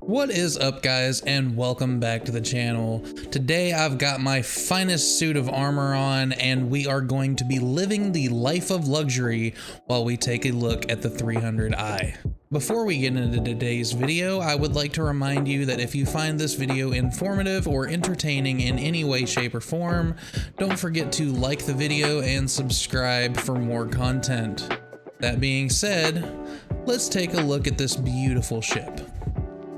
What is up, guys, and welcome back to the channel. Today I've got my finest suit of armor on, and we are going to be living the life of luxury while we take a look at the 300i. Before we get into today's video, I would like to remind you that if you find this video informative or entertaining in any way, shape, or form, don't forget to like the video and subscribe for more content. That being said, let's take a look at this beautiful ship.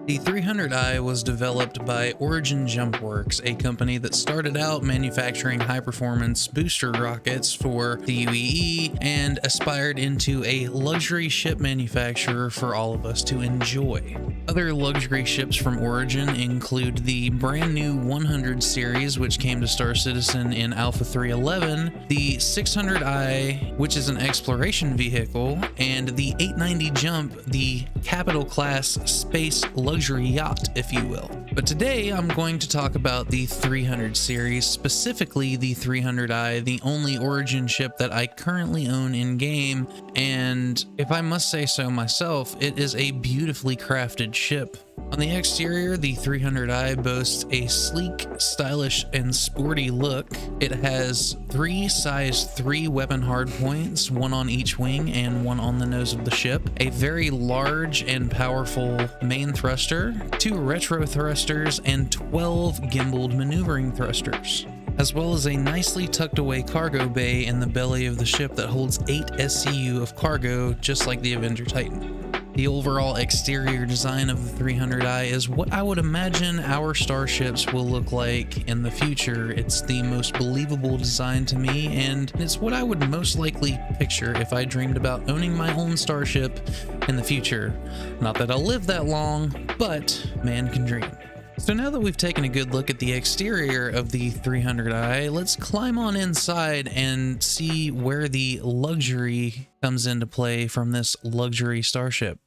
The 300i was developed by Origin Jump Works, a company that started out manufacturing high-performance booster rockets for the UEE and aspired into a luxury ship manufacturer for all of us to enjoy. Other luxury ships from Origin include the brand new 100 series, which came to Star Citizen in Alpha 3.11, the 600i, which is an exploration vehicle, and the 890 Jump, the capital class space luxury yacht, if you will. But today I'm going to talk about the 300 series, specifically the 300i, the only Origin ship that I currently own in game, and if I must say so myself, it is a beautifully crafted ship. On the exterior, the 300i boasts a sleek, stylish, and sporty look. It has three size 3 weapon hardpoints, one on each wing and one on the nose of the ship, a very large and powerful main thruster, 2 retro thrusters, and 12 gimbaled maneuvering thrusters, as well as a nicely tucked away cargo bay in the belly of the ship that holds 8 SCU of cargo, just like the Avenger Titan. The overall exterior design of the 300i is what I would imagine our starships will look like in the future. It's the most believable design to me, and it's what I would most likely picture if I dreamed about owning my own starship in the future. Not that I'll live that long, but man can dream. So now that we've taken a good look at the exterior of the 300i, let's climb on inside and see where the luxury comes into play from this luxury starship.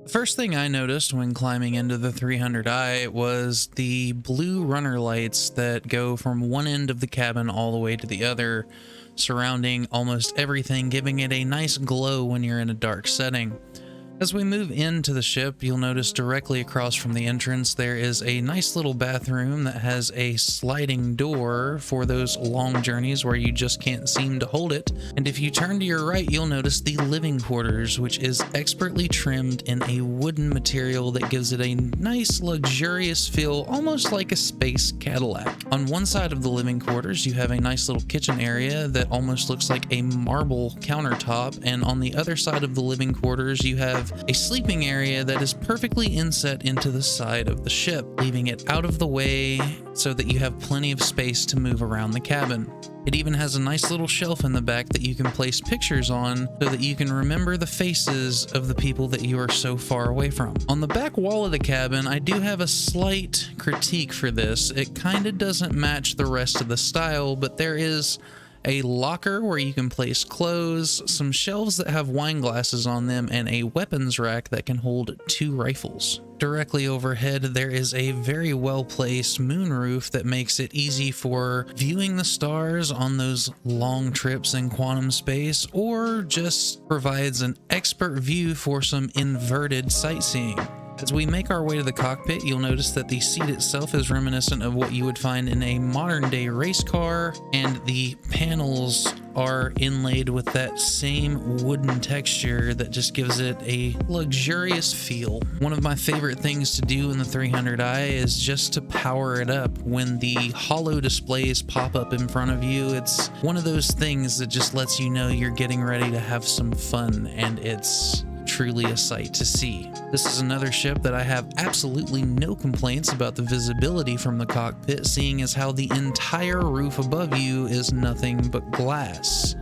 The first thing I noticed when climbing into the 300i was the blue runner lights that go from one end of the cabin all the way to the other, surrounding almost everything, giving it a nice glow when you're in a dark setting. As we move into the ship, you'll notice directly across from the entrance there is a nice little bathroom that has a sliding door for those long journeys where you just can't seem to hold it. And if you turn to your right, you'll notice the living quarters, which is expertly trimmed in a wooden material that gives it a nice luxurious feel, almost like a space Cadillac. On one side of the living quarters, you have a nice little kitchen area that almost looks like a marble countertop, and on the other side of the living quarters, you have a sleeping area that is perfectly inset into the side of the ship, leaving it out of the way so that you have plenty of space to move around the cabin. It even has a nice little shelf in the back that you can place pictures on so that you can remember the faces of the people that you are so far away from. On the back wall of the cabin, I do have a slight critique for this. It kind of doesn't match the rest of the style, but there is a locker where you can place clothes, some shelves that have wine glasses on them, and a weapons rack that can hold 2 rifles. Directly overhead, there is a very well-placed moonroof that makes it easy for viewing the stars on those long trips in quantum space, or just provides an expert view for some inverted sightseeing. As we make our way to the cockpit, you'll notice that the seat itself is reminiscent of what you would find in a modern-day race car, and the panels are inlaid with that same wooden texture that just gives it a luxurious feel. One of my favorite things to do in the 300i is just to power it up. When the holo displays pop up in front of you, it's one of those things that just lets you know you're getting ready to have some fun, and it's truly a sight to see. This is another ship that I have absolutely no complaints about the visibility from the cockpit, seeing as how the entire roof above you is nothing but glass.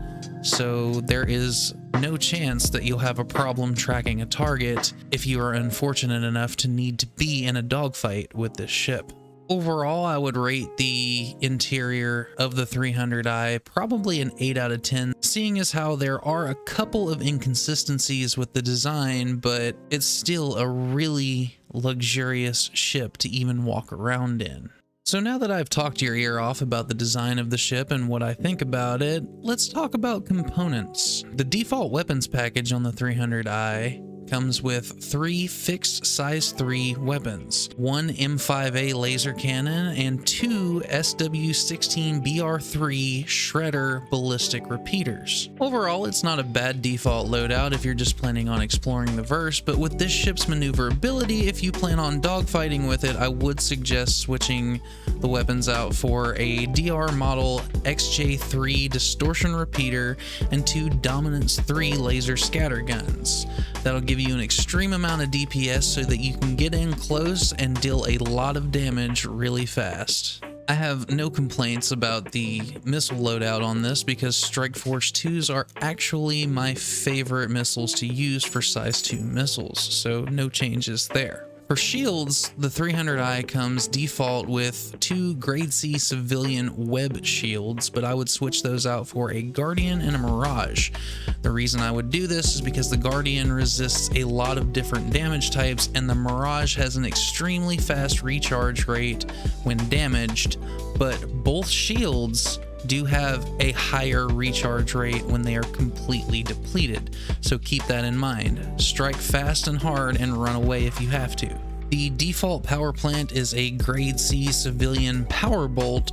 So there is no chance that you'll have a problem tracking a target if you are unfortunate enough to need to be in a dogfight with this ship. Overall, I would rate the interior of the 300i probably an 8 out of 10, seeing as how there are a couple of inconsistencies with the design, but it's still a really luxurious ship to even walk around in. So now that I've talked your ear off about the design of the ship and what I think about it, let's talk about components. The default weapons package on the 300i comes with 3 fixed size 3 weapons, 1 M5A laser cannon and 2 SW16BR3 shredder ballistic repeaters. Overall, it's not a bad default loadout if you're just planning on exploring the verse, but with this ship's maneuverability, if you plan on dogfighting with it, I would suggest switching the weapons out for a DR model XJ3 distortion repeater and 2 Dominance 3 laser scatter guns. That'll give you an extreme amount of DPS so that you can get in close and deal a lot of damage really fast. I have no complaints about the missile loadout on this because Strike Force 2s are actually my favorite missiles to use for size 2 missiles, so no changes there. For shields, the 300i comes default with 2 grade C civilian web shields, but I would switch those out for a Guardian and a Mirage. The reason I would do this is because the Guardian resists a lot of different damage types and the Mirage has an extremely fast recharge rate when damaged, but both shields do have a higher recharge rate when they are completely depleted, so keep that in mind. Strike fast and hard and run away if you have to. The default power plant is a grade C civilian power bolt,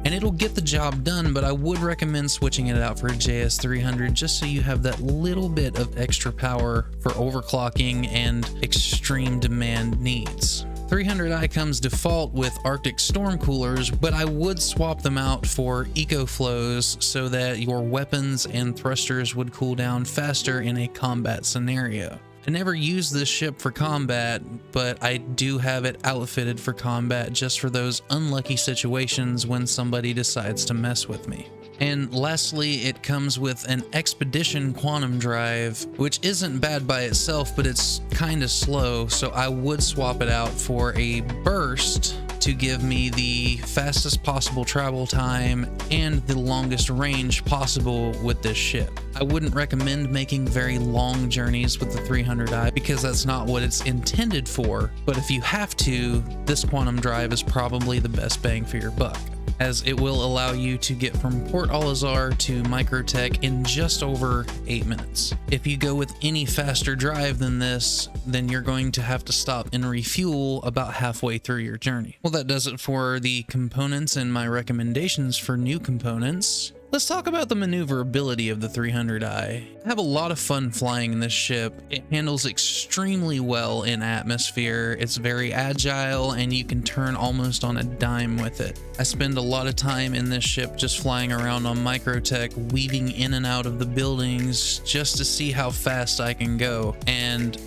and it'll get the job done, but I would recommend switching it out for a JS300 just so you have that little bit of extra power for overclocking and extreme demand needs. 300i comes default with Arctic storm coolers, but I would swap them out for eco flows so that your weapons and thrusters would cool down faster in a combat scenario. I never use this ship for combat, but I do have it outfitted for combat just for those unlucky situations when somebody decides to mess with me. And lastly, it comes with an Expedition Quantum Drive, which isn't bad by itself, but it's kind of slow, so I would swap it out for a Burst to give me the fastest possible travel time and the longest range possible with this ship. I wouldn't recommend making very long journeys with the 300i because that's not what it's intended for, but if you have to, this Quantum Drive is probably the best bang for your buck, as it will allow you to get from Port Al-Azhar to Microtech in just over 8 minutes. If you go with any faster drive than this, then you're going to have to stop and refuel about halfway through your journey. Well, that does it for the components and my recommendations for new components. Let's talk about the maneuverability of the 300i. I have a lot of fun flying in this ship. It handles extremely well in atmosphere. It's very agile and you can turn almost on a dime with it. I spend a lot of time in this ship just flying around on Microtech, weaving in and out of the buildings just to see how fast I can go. And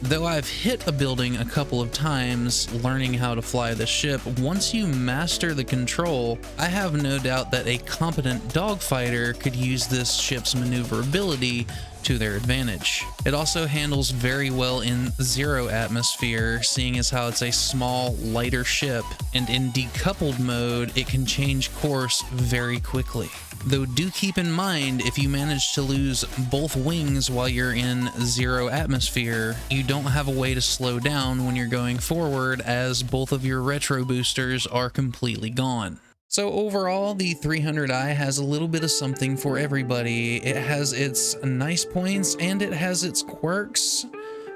though I've hit a building a couple of times learning how to fly the ship, once you master the control, I have no doubt that a competent dogfighter could use this ship's maneuverability to their advantage. It also handles very well in zero atmosphere, seeing as how it's a small, lighter ship, and in decoupled mode, it can change course very quickly. Though do keep in mind, if you manage to lose both wings while you're in zero atmosphere, you don't have a way to slow down when you're going forward, as both of your retro boosters are completely gone. So overall, the 300i has a little bit of something for everybody. It has its nice points and it has its quirks,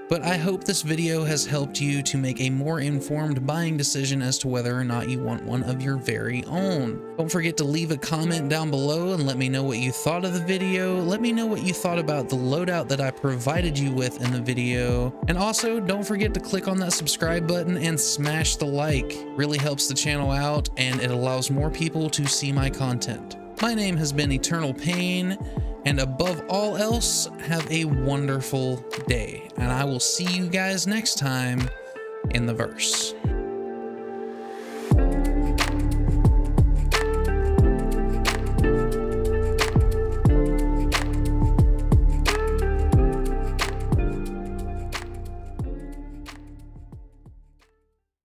but I hope this video has helped you to make a more informed buying decision as to whether or not you want one of your very own. Don't forget to leave a comment down below and let me know what you thought of the video. Let me know what you thought about the loadout that I provided you with in the video. And also, don't forget to click on that subscribe button and smash the like. It really helps the channel out and it allows more people to see my content. My name has been Eternal Pain, and above all else, have a wonderful day. And I will see you guys next time in the verse.